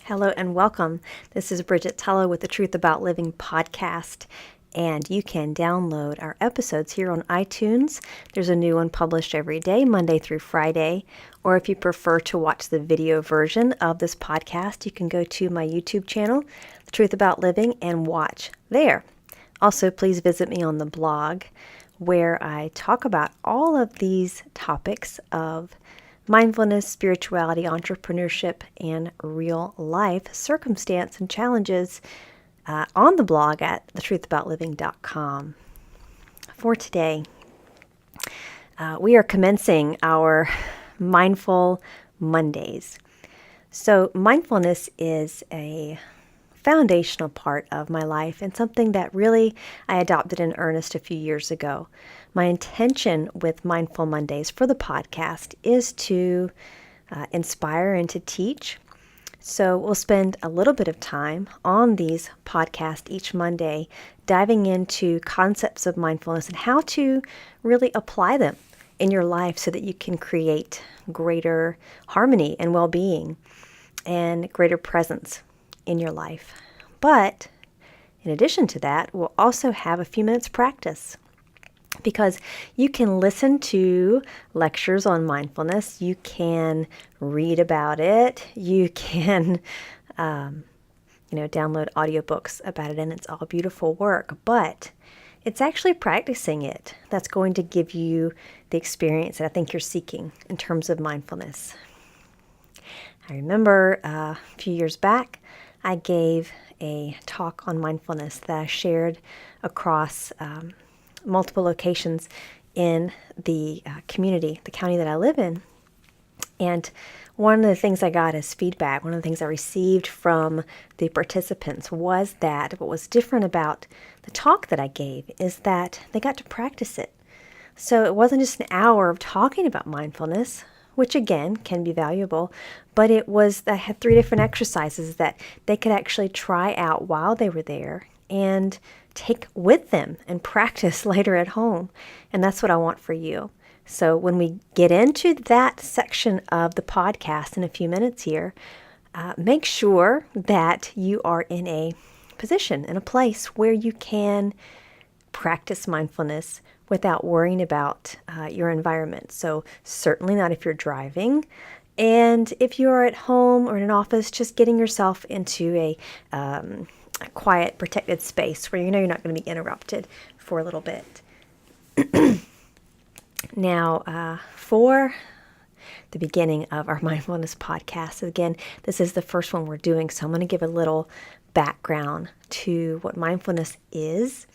Hello and welcome. This is Bridgett with the Truth About Living podcast, and you can download our episodes here on iTunes. There's a new one published every day, Monday through Friday, or if you prefer to watch the video version of this podcast, you can go to my YouTube channel, The Truth About Living, and watch there. Also, please visit me on the blog where I talk about all of these topics of mindfulness, spirituality, entrepreneurship, and real life circumstance and challenges on the blog at thetruthaboutliving.com. For today, we are commencing our Mindful Mondays. So mindfulness is a foundational part of my life and something that really I adopted in earnest a few years ago. My intention with Mindful Mondays for the podcast is to inspire and to teach. So we'll spend a little bit of time on these podcasts each Monday, diving into concepts of mindfulness and how to really apply them in your life so that you can create greater harmony and well-being and greater presence in your life. But in addition to that, we'll also have a few minutes practice, because you can listen to lectures on mindfulness, you can read about it, you can download audiobooks about it, and it's all beautiful work, but it's actually practicing it that's going to give you the experience that I think you're seeking in terms of mindfulness. I remember a few years back, I gave a talk on mindfulness that I shared across multiple locations in the community, the county that I live in. And one of the things I got as feedback, one of the things I received from the participants was that what was different about the talk that I gave is that they got to practice it. So it wasn't just an hour of talking about mindfulness, which again can be valuable, but I had 3 different exercises that they could actually try out while they were there and take with them and practice later at home. And that's what I want for you. So when we get into that section of the podcast in a few minutes here, make sure that you are in a position, in a place where you can practice mindfulness without worrying about your environment. So certainly not if you're driving. And if you're at home or in an office, just getting yourself into a quiet, protected space where you know you're not going to be interrupted for a little bit. Now, for the beginning of our mindfulness podcast, again, this is the first one we're doing, so I'm going to give a little background to what mindfulness is.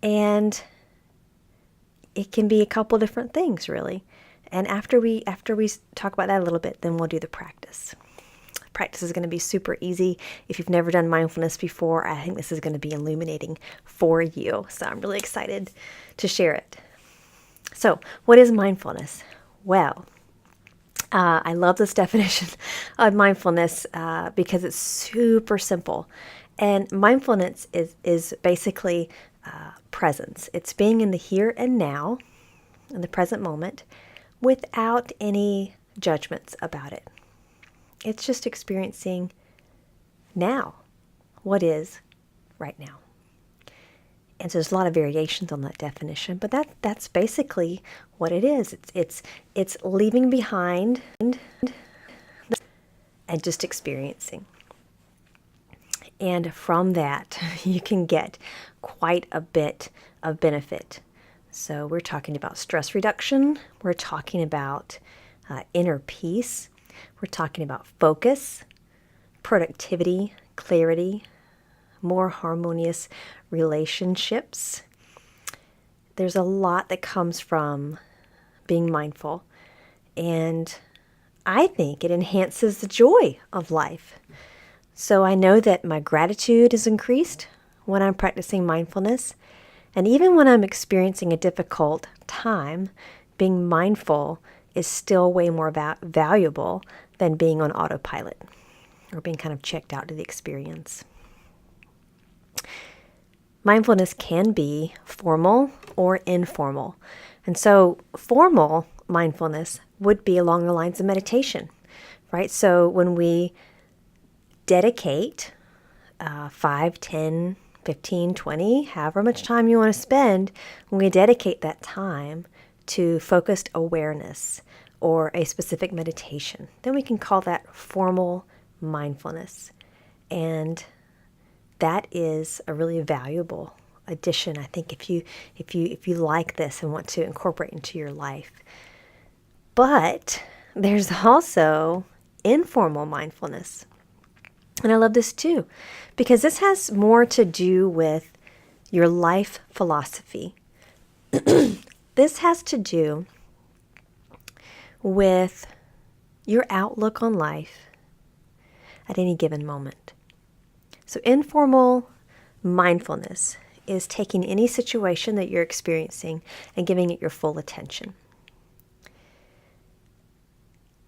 And it can be a couple different things, really. And after we talk about that a little bit, then we'll do the practice. Practice is going to be super easy. If you've never done mindfulness before, I think this is going to be illuminating for you. So I'm really excited to share it. So what is mindfulness? Well, I love this definition of mindfulness because it's super simple. And mindfulness is basically presence. It's being in the here and now, in the present moment, without any judgments about it. It's just experiencing now, what is right now. And so there's a lot of variations on that definition, but that's basically what it is. It's leaving behind and just experiencing. And from that, you can get quite a bit of benefit. So we're talking about stress reduction. We're talking about inner peace. We're talking about focus, productivity, clarity, more harmonious relationships. There's a lot that comes from being mindful. And I think it enhances the joy of life. So I know that my gratitude is increased when I'm practicing mindfulness. And even when I'm experiencing a difficult time, being mindful is still way more valuable than being on autopilot or being kind of checked out to the experience. Mindfulness can be formal or informal. And so formal mindfulness would be along the lines of meditation, right? So when we dedicate 5, 10, 15, 20, however much time you want to spend, when we dedicate that time to focused awareness or a specific meditation, then we can call that formal mindfulness. And that is a really valuable addition, I think, if you like this and want to incorporate into your life. But there's also informal mindfulness. And I love this too, because this has more to do with your life philosophy. This has to do with your outlook on life at any given moment. So informal mindfulness is taking any situation that you're experiencing and giving it your full attention.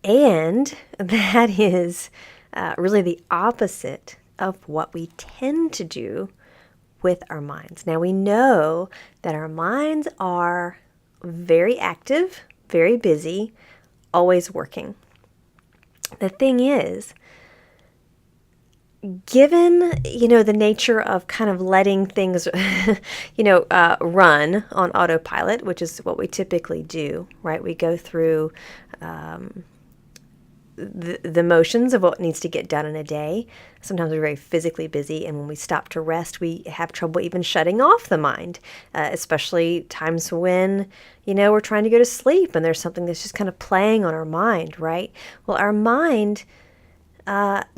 And that is really the opposite of what we tend to do with our minds. Now, we know that our minds are very active, very busy, always working. The thing is, given, the nature of kind of letting things, run on autopilot, which is what we typically do, right? We go through the motions of what needs to get done in a day. Sometimes we're very physically busy, and when we stop to rest, we have trouble even shutting off the mind, especially times when, we're trying to go to sleep and there's something that's just kind of playing on our mind, right? Well, our mind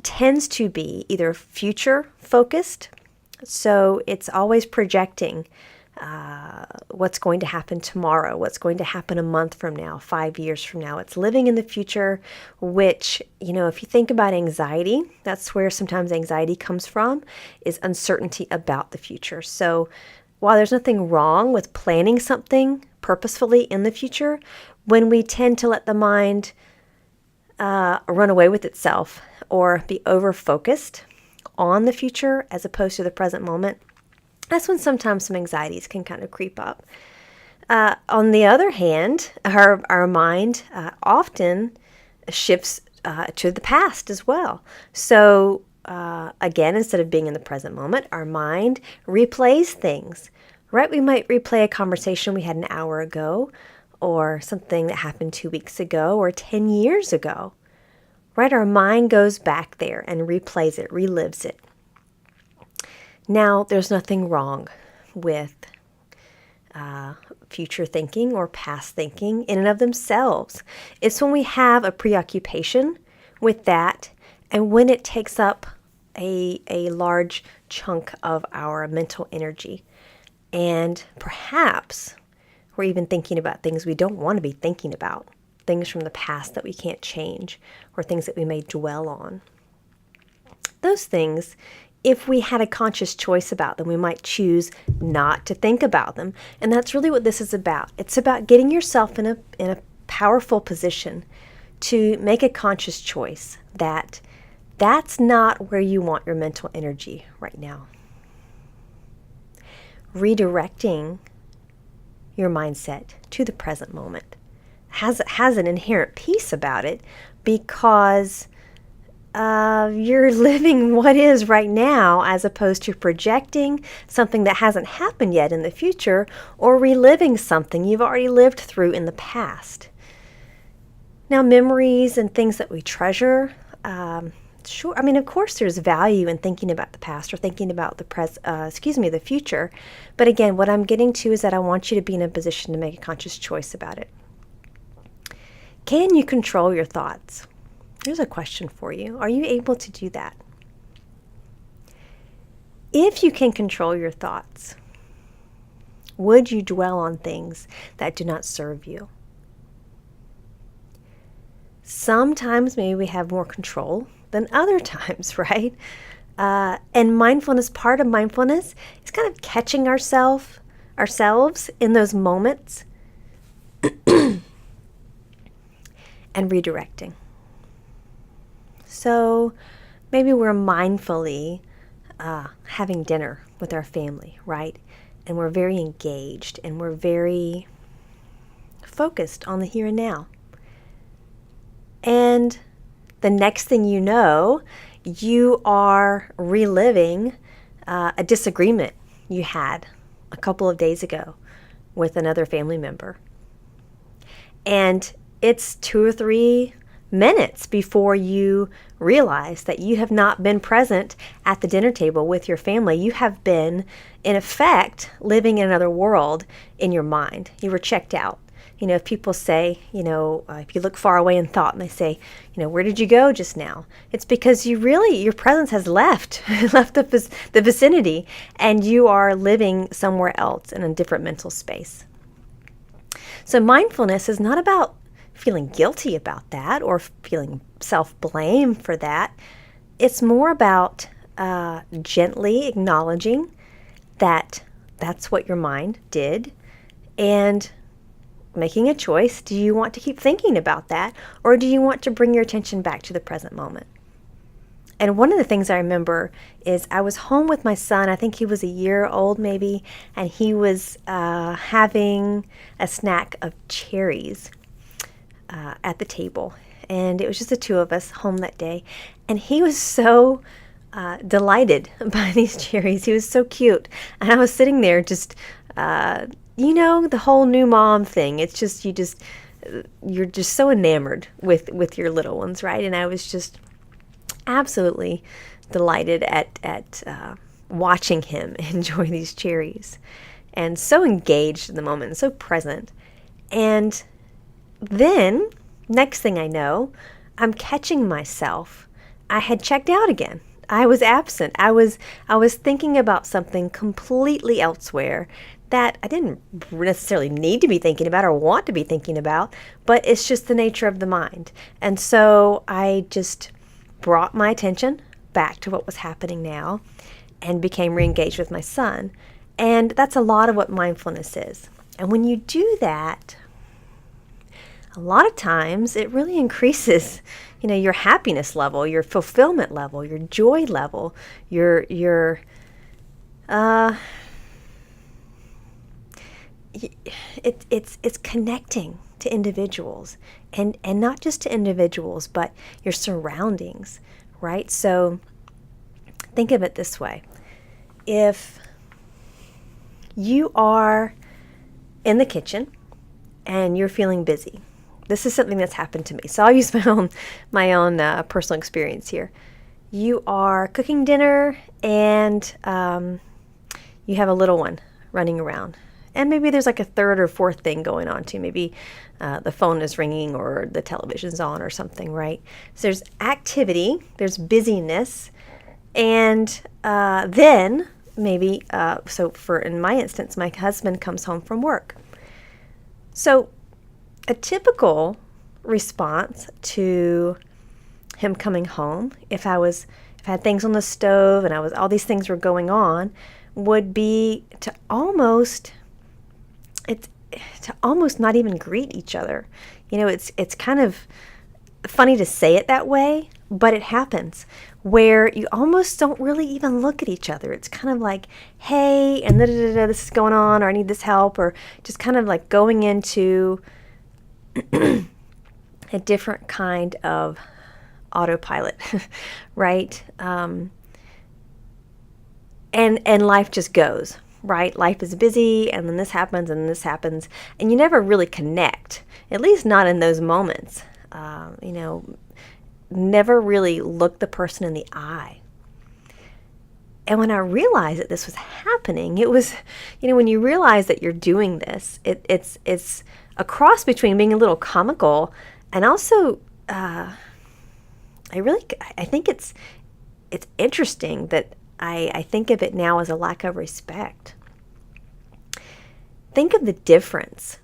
tends to be either future focused, so it's always projecting what's going to happen tomorrow, what's going to happen a month from now, 5 years from now. It's living in the future, which, if you think about anxiety, that's where sometimes anxiety comes from, is uncertainty about the future. So while there's nothing wrong with planning something purposefully in the future, when we tend to let the mind run away with itself or be over-focused on the future as opposed to the present moment, that's when sometimes some anxieties can kind of creep up. On the other hand, our mind often shifts to the past as well. So again, instead of being in the present moment, our mind replays things, right? We might replay a conversation we had an hour ago, or something that happened 2 weeks ago, or 10 years ago, right? Our mind goes back there and replays it, relives it. Now, there's nothing wrong with future thinking or past thinking in and of themselves. It's when we have a preoccupation with that, and when it takes up a large chunk of our mental energy. And perhaps we're even thinking about things we don't want to be thinking about, things from the past that we can't change, or things that we may dwell on. Those things, if we had a conscious choice about them, we might choose not to think about them. And that's really what this is about. It's about getting yourself in a powerful position to make a conscious choice that that's not where you want your mental energy right now. Redirecting your mindset to the present moment has an inherent peace about it, because you're living what is right now, as opposed to projecting something that hasn't happened yet in the future, or reliving something you've already lived through in the past. Now, memories and things that we treasure, sure. I mean, of course, there's value in thinking about the past or thinking about the future. But again, what I'm getting to is that I want you to be in a position to make a conscious choice about it. Can you control your thoughts? Here's a question for you. Are you able to do that? If you can control your thoughts, would you dwell on things that do not serve you? Sometimes maybe we have more control than other times, right? And mindfulness, part of mindfulness is kind of catching ourselves in those moments and redirecting. So maybe we're mindfully having dinner with our family, right? And we're very engaged and we're very focused on the here and now. And the next thing you know, you are reliving a disagreement you had a couple of days ago with another family member. And it's 2 or 3 minutes before you realize that you have not been present at the dinner table with your family. You have been, in effect, living in another world in your mind. You were checked out. If people say, if you look far away in thought and they say, where did you go just now? It's because your presence has left the vicinity, and you are living somewhere else in a different mental space. So mindfulness is not about feeling guilty about that or feeling self-blame for that. It's more about gently acknowledging that that's what your mind did and making a choice. Do you want to keep thinking about that, or do you want to bring your attention back to the present moment? And one of the things I remember is I was home with my son. I think he was a year old maybe, and he was having a snack of cherries at the table. And it was just the two of us home that day. And he was so delighted by these cherries. He was so cute. And I was sitting there just, the whole new mom thing. It's just, you're just so enamored with your little ones, right? And I was just absolutely delighted at watching him enjoy these cherries, and so engaged in the moment, and so present. And then, next thing I know, I'm catching myself. I had checked out again. I was absent. I was thinking about something completely elsewhere that I didn't necessarily need to be thinking about or want to be thinking about, but it's just the nature of the mind. And so I just brought my attention back to what was happening now and became re-engaged with my son. And that's a lot of what mindfulness is. And when you do that, a lot of times it really increases, your happiness level, your fulfillment level, your joy level, it's connecting to individuals, and not just to individuals, but your surroundings, right? So think of it this way. If you are in the kitchen and you're feeling busy, this is something that's happened to me. So I'll use my own personal experience here. You are cooking dinner and you have a little one running around. And maybe there's like a third or fourth thing going on too. Maybe the phone is ringing or the television's on or something, right? So there's activity, there's busyness, and then maybe, in my instance, my husband comes home from work. So a typical response to him coming home, if I had things on the stove and all these things were going on, would be to almost not even greet each other. It's kind of funny to say it that way, but it happens where you almost don't really even look at each other. It's kind of like, hey, and this is going on, or I need this help, or just kind of like going into a different kind of autopilot, right? And life just goes. Right? Life is busy, and then this happens, and this happens, and you never really connect, at least not in those moments. Never really look the person in the eye. And when I realized that this was happening, it was, when you realize that you're doing this, it's a cross between being a little comical and also, I think it's interesting that I think of it now as a lack of respect. Think of the difference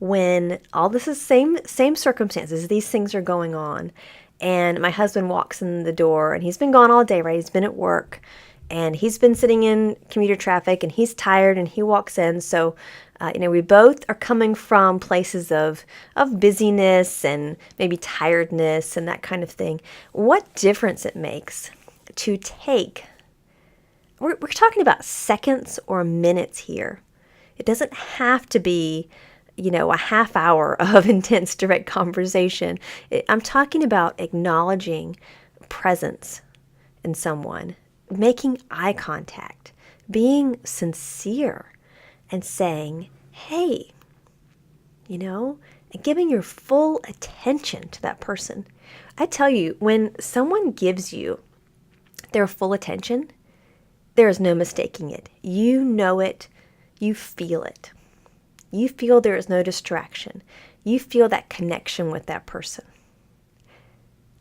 when all this is same circumstances, these things are going on, and my husband walks in the door, and he's been gone all day, right? He's been at work, and he's been sitting in commuter traffic, and he's tired, and he walks in. So, we both are coming from places of busyness and maybe tiredness and that kind of thing. What difference it makes to take. We're talking about seconds or minutes here. It doesn't have to be, a half hour of intense direct conversation. I'm talking about acknowledging presence in someone, making eye contact, being sincere, and saying, hey, and giving your full attention to that person. I tell you, when someone gives you their full attention, there is no mistaking it. You know it. You feel it. You feel there is no distraction. You feel that connection with that person.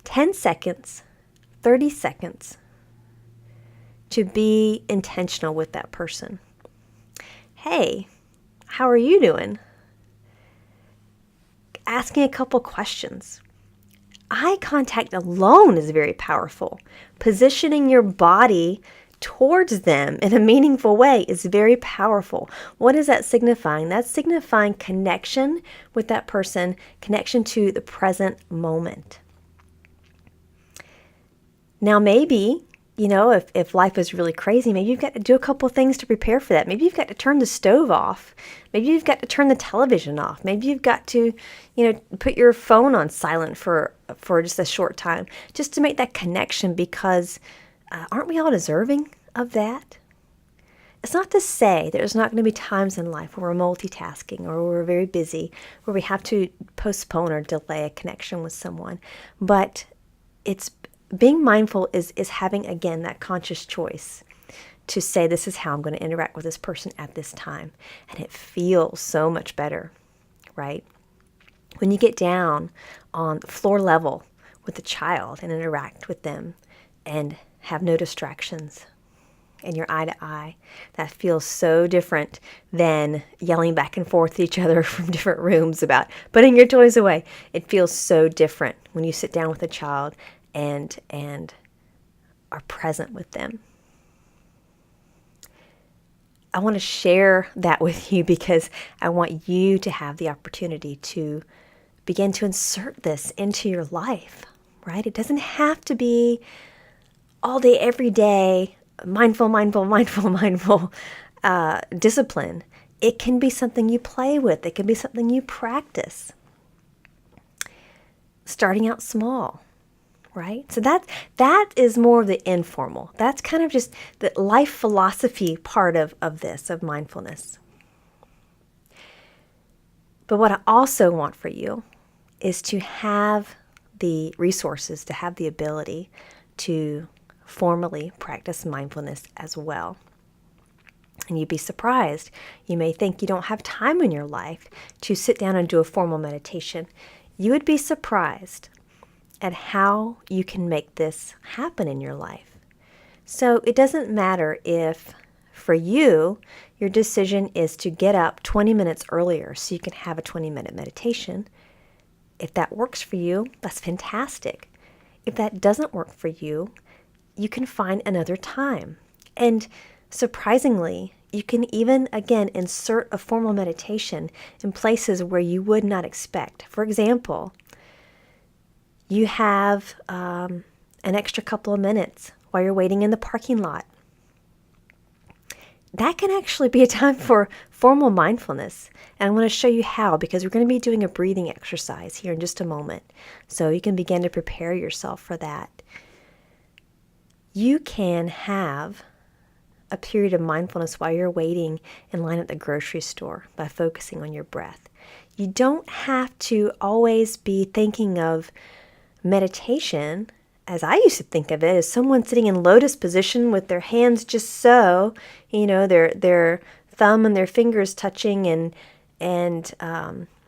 10 seconds, 30 seconds to be intentional with that person. Hey, how are you doing? Asking a couple questions. Eye contact alone is very powerful. Positioning your body towards them in a meaningful way is very powerful. What is that signifying? That's signifying connection with that person, connection to the present moment. Now, maybe, if life is really crazy, maybe you've got to do a couple things to prepare for that. Maybe you've got to turn the stove off. Maybe you've got to turn the television off. Maybe you've got to, put your phone on silent for just a short time, just to make that connection, because aren't we all deserving of that? It's not to say there's not going to be times in life where we're multitasking or we're very busy, where we have to postpone or delay a connection with someone. But it's being mindful is having, again, that conscious choice to say, this is how I'm going to interact with this person at this time. And it feels so much better, right? When you get down on the floor level with a child and interact with them and have no distractions and you're eye to eye, that feels so different than yelling back and forth at each other from different rooms about putting your toys away. It feels so different when you sit down with a child and are present with them. I want to share that with you because I want you to have the opportunity to begin to insert this into your life, right? It doesn't have to be all day, every day, mindful discipline. It can be something you play with. It can be something you practice. Starting out small. Right? So that is more of the informal. That's kind of just the life philosophy part of mindfulness. But what I also want for you is to have the resources, to have the ability to formally practice mindfulness as well. And you'd be surprised. You may think you don't have time in your life to sit down and do a formal meditation. You would be surprised at how you can make this happen in your life. So it doesn't matter if, for you, your decision is to get up 20 minutes earlier so you can have a 20-minute meditation. If that works for you, that's fantastic. If that doesn't work for you, you can find another time. And surprisingly, you can even, again, insert a formal meditation in places where you would not expect. For example, you have an extra couple of minutes while you're waiting in the parking lot. That can actually be a time for formal mindfulness. And I'm going to show you how, because we're going to be doing a breathing exercise here in just a moment. So you can begin to prepare yourself for that. You can have a period of mindfulness while you're waiting in line at the grocery store by focusing on your breath. You don't have to always be thinking of meditation, as I used to think of it, as someone sitting in lotus position with their hands just so, their thumb and their fingers touching and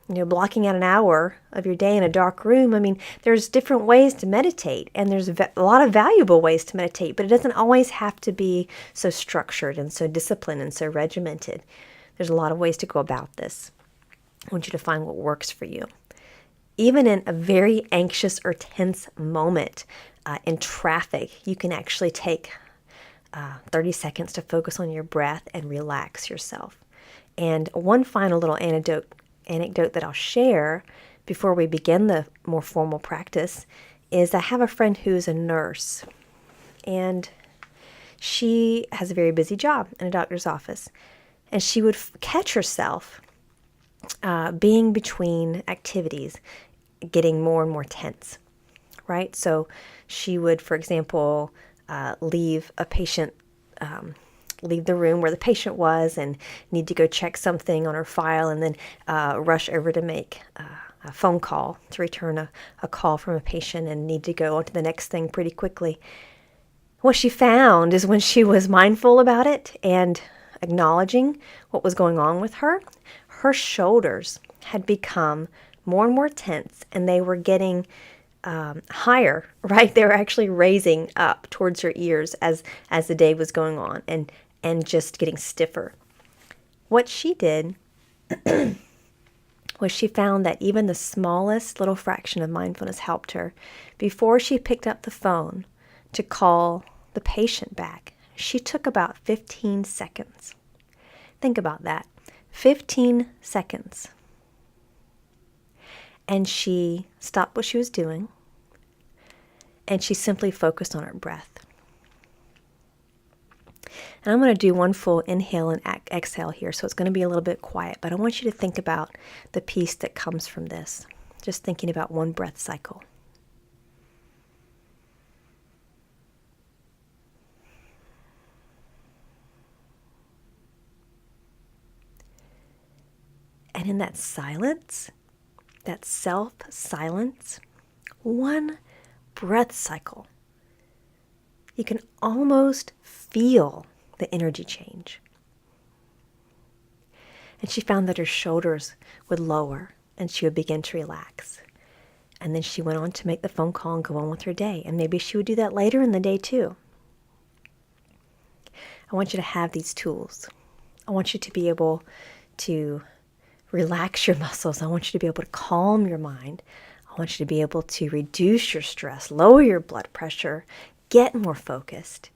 blocking out an hour of your day in a dark room. I mean, there's different ways to meditate, and there's a lot of valuable ways to meditate, but it doesn't always have to be so structured and so disciplined and so regimented. There's a lot of ways to go about this. I want you to find what works for you. Even in a very anxious or tense moment in traffic, you can actually take 30 seconds to focus on your breath and relax yourself. And one final little anecdote that I'll share before we begin the more formal practice is I have a friend who's a nurse, and she has a very busy job in a doctor's office. And she would catch herself being between activities, getting more and more tense, right? So she would, for example, leave a patient, leave the room where the patient was and need to go check something on her file, and then rush over to make a phone call to return a call from a patient and need to go on to the next thing pretty quickly. What she found is when she was mindful about it and acknowledging what was going on with her, her shoulders had become more and more tense, and they were getting higher, right? They were actually raising up towards her ears as the day was going on, and just getting stiffer. What she did was she found that even the smallest little fraction of mindfulness helped her. Before she picked up the phone to call the patient back, she took about 15 seconds. Think about that. 15 seconds. And she stopped what she was doing, and she simply focused on her breath. And I'm going to do one full inhale and exhale here, so it's going to be a little bit quiet, but I want you to think about the peace that comes from this. Just thinking about one breath cycle. And in that silence, that self-silence, one breath cycle, you can almost feel the energy change. And she found that her shoulders would lower and she would begin to relax. And then she went on to make the phone call and go on with her day. And maybe she would do that later in the day too. I want you to have these tools. I want you to be able to relax your muscles. I want you to be able to calm your mind. I want you to be able to reduce your stress, lower your blood pressure, get more focused.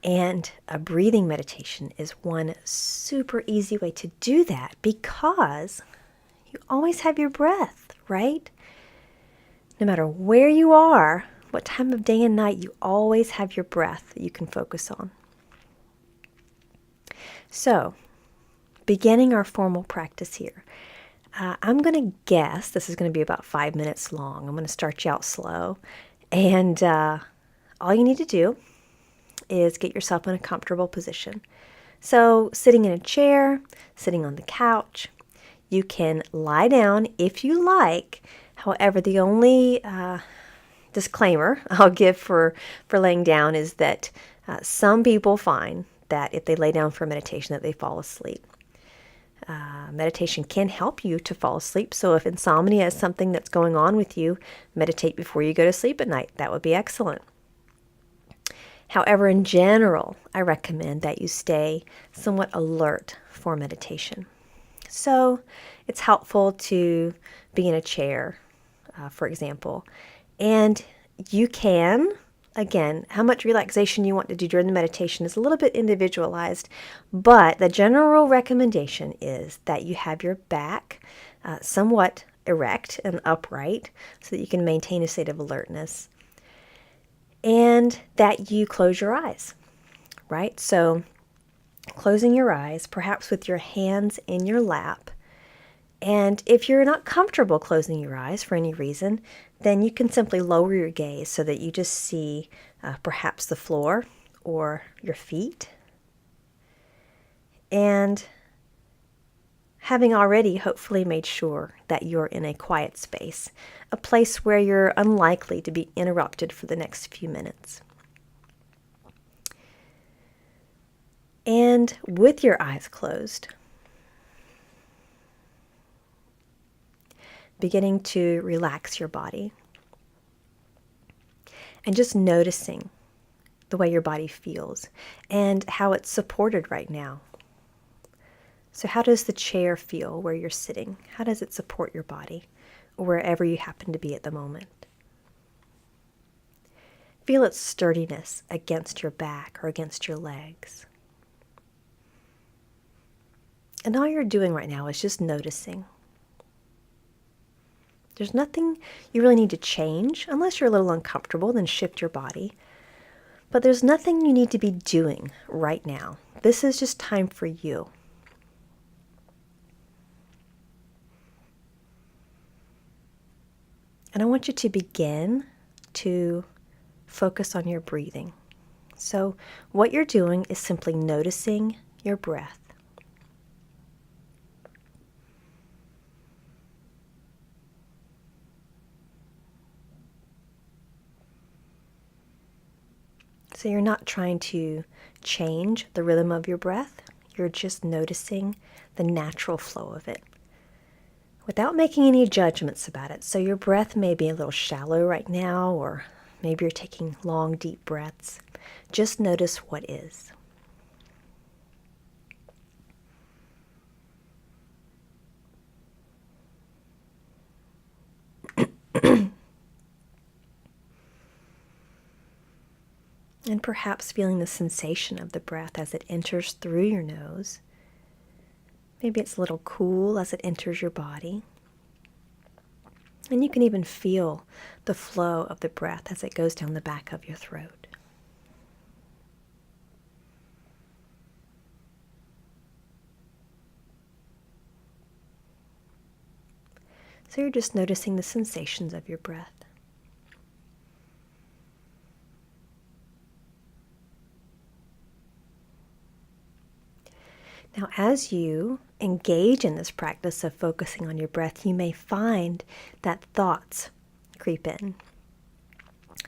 And a breathing meditation is one super easy way to do that, because you always have your breath, right? No matter where you are, what time of day and night, you always have your breath that you can focus on. So, beginning our formal practice here, I'm going to guess this is going to be about 5 minutes long. I'm going to start you out slow. And all you need to do is get yourself in a comfortable position. So sitting in a chair, sitting on the couch, you can lie down if you like. However, the only disclaimer I'll give for laying down is that some people find that if they lay down for meditation that they fall asleep. Meditation can help you to fall asleep. So if insomnia is something that's going on with you, meditate before you go to sleep at night. That would be excellent. However, in general, I recommend that you stay somewhat alert for meditation. So it's helpful to be in a chair, for example, and you can, again, how much relaxation you want to do during the meditation is a little bit individualized, but the general recommendation is that you have your back somewhat erect and upright so that you can maintain a state of alertness, and that you close your eyes, right? So closing your eyes, perhaps with your hands in your lap. And if you're not comfortable closing your eyes for any reason, then you can simply lower your gaze so that you just see perhaps the floor or your feet. And having already hopefully made sure that you're in a quiet space, a place where you're unlikely to be interrupted for the next few minutes. And with your eyes closed, beginning to relax your body and just noticing the way your body feels and how it's supported right now. So how does the chair feel where you're sitting? How does it support your body or wherever you happen to be at the moment? Feel its sturdiness against your back or against your legs. And all you're doing right now is just noticing. There's nothing you really need to change. Unless you're a little uncomfortable, then shift your body. But there's nothing you need to be doing right now. This is just time for you. And I want you to begin to focus on your breathing. So what you're doing is simply noticing your breath. So you're not trying to change the rhythm of your breath. You're just noticing the natural flow of it without making any judgments about it. So your breath may be a little shallow right now, or maybe you're taking long, deep breaths. Just notice what is. And perhaps feeling the sensation of the breath as it enters through your nose. Maybe it's a little cool as it enters your body. And you can even feel the flow of the breath as it goes down the back of your throat. So you're just noticing the sensations of your breath. Now, as you engage in this practice of focusing on your breath, you may find that thoughts creep in.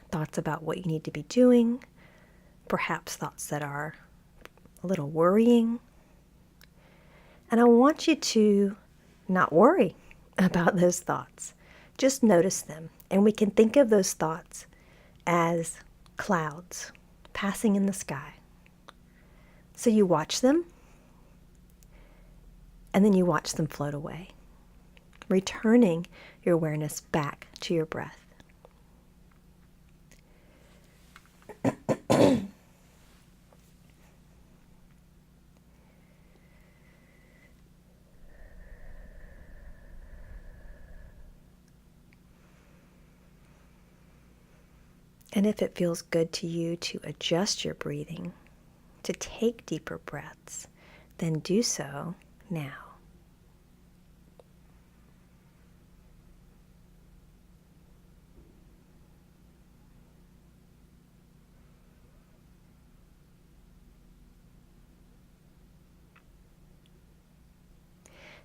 Thoughts about what you need to be doing, perhaps thoughts that are a little worrying. And I want you to not worry about those thoughts. Just notice them. And we can think of those thoughts as clouds passing in the sky. So you watch them, and then you watch them float away, returning your awareness back to your breath. And if it feels good to you to adjust your breathing, to take deeper breaths, then do so now.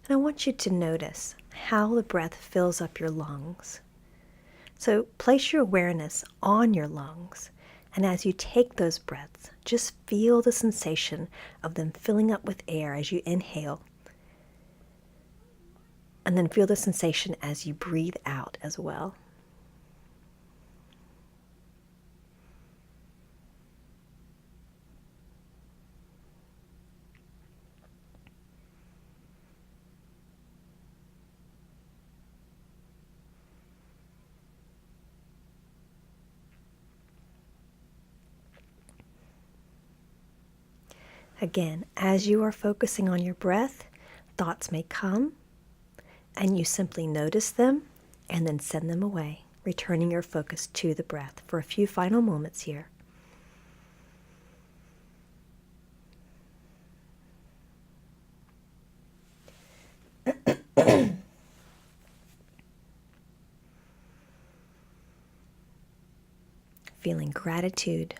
And I want you to notice how the breath fills up your lungs. So place your awareness on your lungs, and as you take those breaths, just feel the sensation of them filling up with air as you inhale, and then feel the sensation as you breathe out as well. Again, as you are focusing on your breath, thoughts may come, and you simply notice them and then send them away, returning your focus to the breath for a few final moments here. Feeling gratitude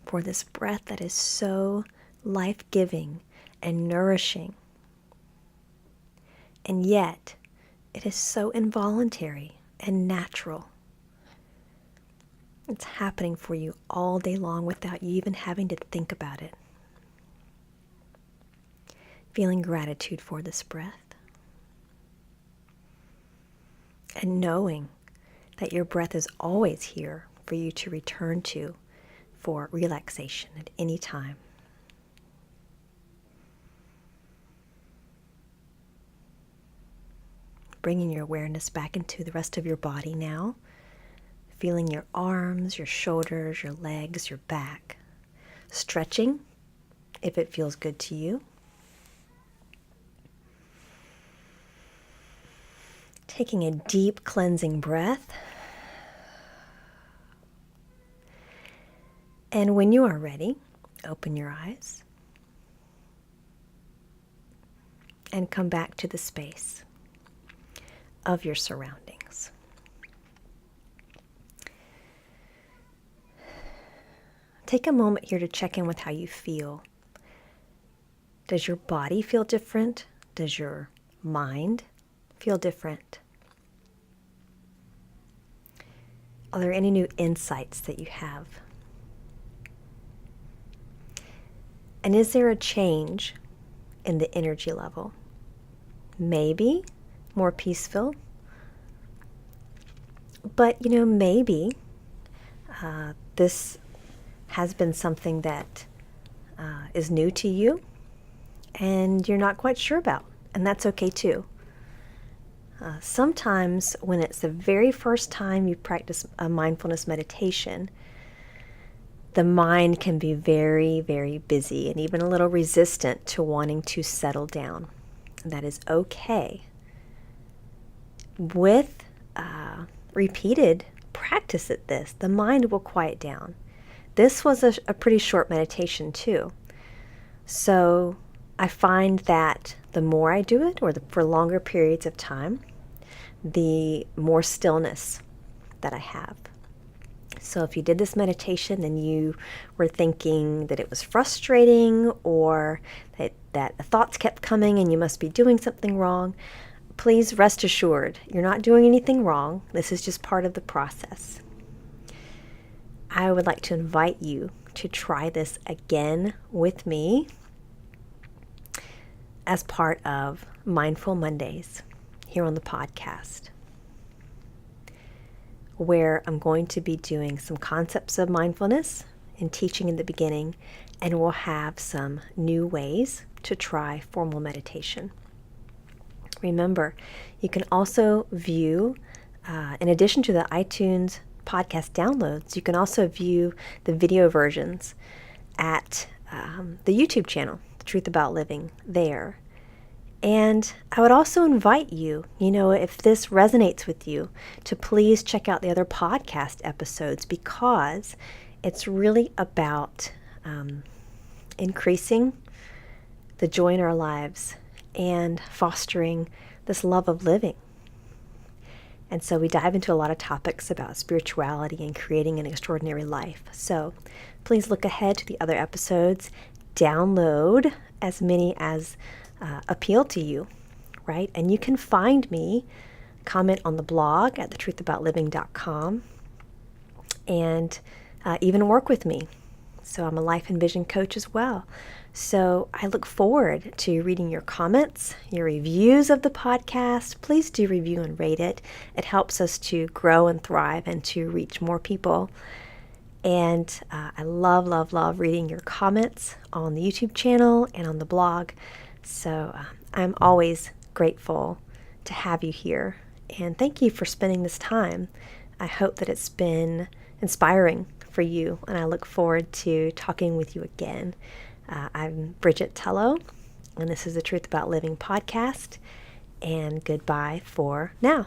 for this breath that is so life-giving and nourishing. And yet, it is so involuntary and natural. It's happening for you all day long without you even having to think about it. Feeling gratitude for this breath. And knowing that your breath is always here for you to return to for relaxation at any time. Bringing your awareness back into the rest of your body now. Feeling your arms, your shoulders, your legs, your back. Stretching if it feels good to you. Taking a deep cleansing breath. And when you are ready, open your eyes and come back to the space of your surroundings. take a moment here to check in with how you feel. Does your body feel different? Does your mind feel different? Are there any new insights that you have? And is there a change in the energy level? Maybe more peaceful, but maybe this has been something that is new to you and you're not quite sure about, and that's okay too. Sometimes when it's the very first time you practice a mindfulness meditation, the mind can be very, very busy and even a little resistant to wanting to settle down. And that is okay. With repeated practice at this, the mind will quiet down. This was a pretty short meditation too. So I find that the more I do it, or for longer periods of time, the more stillness that I have. So if you did this meditation and you were thinking that it was frustrating or that the thoughts kept coming and you must be doing something wrong, please rest assured you're not doing anything wrong. This is just part of the process. I would like to invite you to try this again with me as part of Mindful Mondays here on the podcast, where I'm going to be doing some concepts of mindfulness and teaching in the beginning, and we'll have some new ways to try formal meditation. Remember, you can also view, in addition to the iTunes podcast downloads, you can also view the video versions at the YouTube channel, The Truth About Living, there. And I would also invite you, if this resonates with you, to please check out the other podcast episodes, because it's really about increasing the joy in our lives and fostering this love of living. And so we dive into a lot of topics about spirituality and creating an extraordinary life. So please look ahead to the other episodes, download as many as appeal to you, right? And you can find me, comment on the blog at thetruthaboutliving.com, and even work with me. So I'm a life and vision coach as well. So I look forward to reading your comments, your reviews of the podcast. Please do review and rate it. It helps us to grow and thrive and to reach more people. And I love, love, love reading your comments on the YouTube channel and on the blog. So I'm always grateful to have you here. And thank you for spending this time. I hope that it's been inspiring for you, and I look forward to talking with you again. I'm Bridgett Tello, and this is the Truth About Living podcast, and goodbye for now.